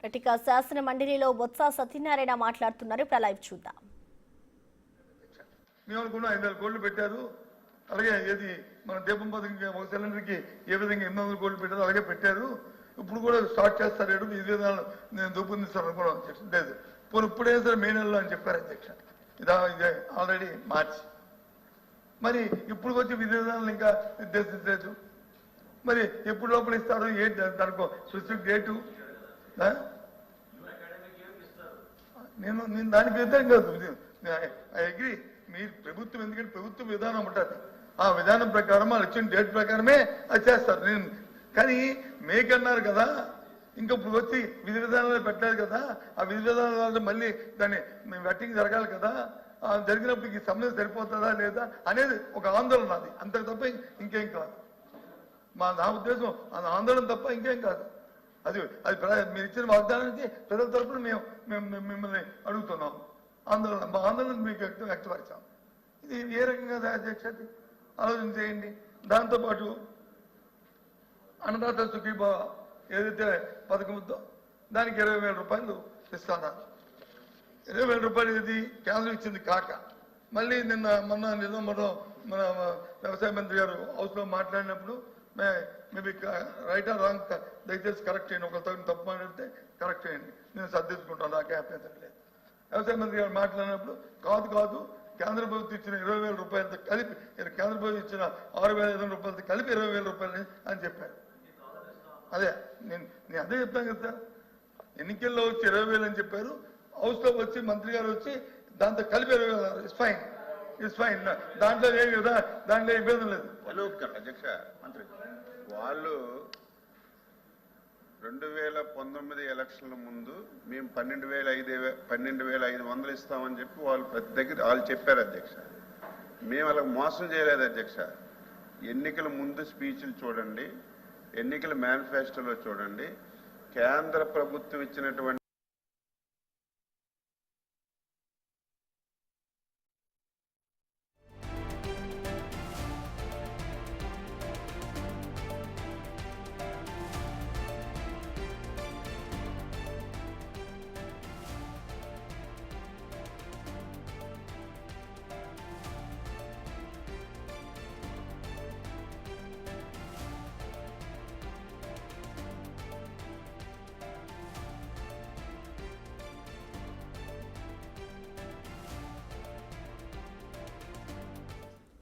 ఇక శాసన మండలిలో బొత్స సత్యనారాయణ మాట్లాడుతున్నారు. ఇప్పుడు లైవ్ చూద్దాం. మేము అనుకున్న 5,000 కోట్లు పెట్టారు. అలాగే ఏది మన దీపం పథకంకి ఒక సిలిండర్కి ఏ విధంగా 800 కోట్లు పెట్టారు అలాగే పెట్టారు. ఇప్పుడు కూడా స్టార్ట్ చేస్తారు. ఈ విధానం నేను రూపొందిస్తాను అనుకున్నాను అధ్యక్ష. లేదు ఇప్పుడే సరే మే నెలలో అని చెప్పారు అధ్యక్ష. ఇదే ఆల్రెడీ మార్చి. మరి ఇప్పుడు వచ్చి విధి విధానాలు ఇంకా నిర్దేశించలేదు. మరి ఎప్పుడు లోపల ఇస్తారు ఏంటి దానికో స్పెసిఫిక్ డేటు? నేను దానికి వ్యతిరేకం కాదు. I agree. మీరు ప్రభుత్వం ఎందుకంటే ప్రభుత్వ విధానం ఉంటుంది. ఆ విధానం ప్రకారం వాళ్ళు ఇచ్చిన డేట్ ప్రకారమే అది చేస్తారు. నేను కానీ మేకన్నారు కదా, ఇంకా ఇప్పుడు వచ్చి విధి విధానాలు పెట్టలేదు కదా, ఆ విధి విధానాలు మళ్ళీ దాన్ని వెట్టింగ్ జరగాలి కదా. జరిగినప్పుడు ఈ సమయం సరిపోతుందా లేదా అనేది ఒక ఆందోళన. అది అంతకు తప్ప ఇంకేం కాదు. నా ఉద్దేశం అది ఆందోళన తప్ప ఇంకేం కాదు. అది మీరు ఇచ్చిన వాగ్దానానికి ప్రజల తరఫున మేము మిమ్మల్ని అడుగుతున్నాం. ఆందోళన మా ఆందోళన మీకు వ్యక్తపరిచాం. ఇది ఏ రకంగా అధ్యక్ష ఆలోచన చేయండి. దాంతోపాటు అన్నదాత సుఖీభావ ఏదైతే పథకం ఉందో దానికి 20,000 రూపాయలు ఇస్తున్నారు. 20,000 రూపాయలు ఇది కేంద్రం ఇచ్చింది కాక మళ్ళీ మొన్న మన వ్యవసాయ మంత్రి గారు హౌస్లో మాట్లాడినప్పుడు మేబీ రైట్ ఆర్ రాంగ్ దయచేసి కరెక్ట్ చేయండి. ఒక తప్పు మాట్లాడితే కరెక్ట్ చేయండి, నేను సర్దిద్దుకుంటాను, నాకే అభ్యంతరం లేదు. వ్యవసాయ మంత్రి గారు మాట్లాడినప్పుడు కాదు కేంద్ర ప్రభుత్వం ఇచ్చిన 20,000 రూపాయలతో కలిపి కేంద్ర ప్రభుత్వం ఇచ్చిన 6,500 రూపాయలతో కలిపి 20,000 రూపాయలు అని చెప్పారు. అదే నేను అదే చెప్తాను కదా. ఎన్నికల్లో వచ్చి 20,000 అని చెప్పారు. హౌస్లో వచ్చి మంత్రి గారు వచ్చి దాంతో కలిపి 20,000. It's fine. దాంట్లో ఏమి కదా, దాంట్లో ఇబ్బంది లేదు. అధ్యక్ష మంత్రి వాళ్ళు 2019 ఎలక్షన్ల ముందు మేము 12,500 ఇస్తామని చెప్పి వాళ్ళు ప్రతి దగ్గర వాళ్ళు చెప్పారు అధ్యక్ష. మేము అలా మోసం చేయలేదు అధ్యక్ష. ఎన్నికల ముందు స్పీచ్లు చూడండి, ఎన్నికల మేనిఫెస్టోలో చూడండి, కేంద్ర ప్రభుత్వం ఇచ్చినటువంటి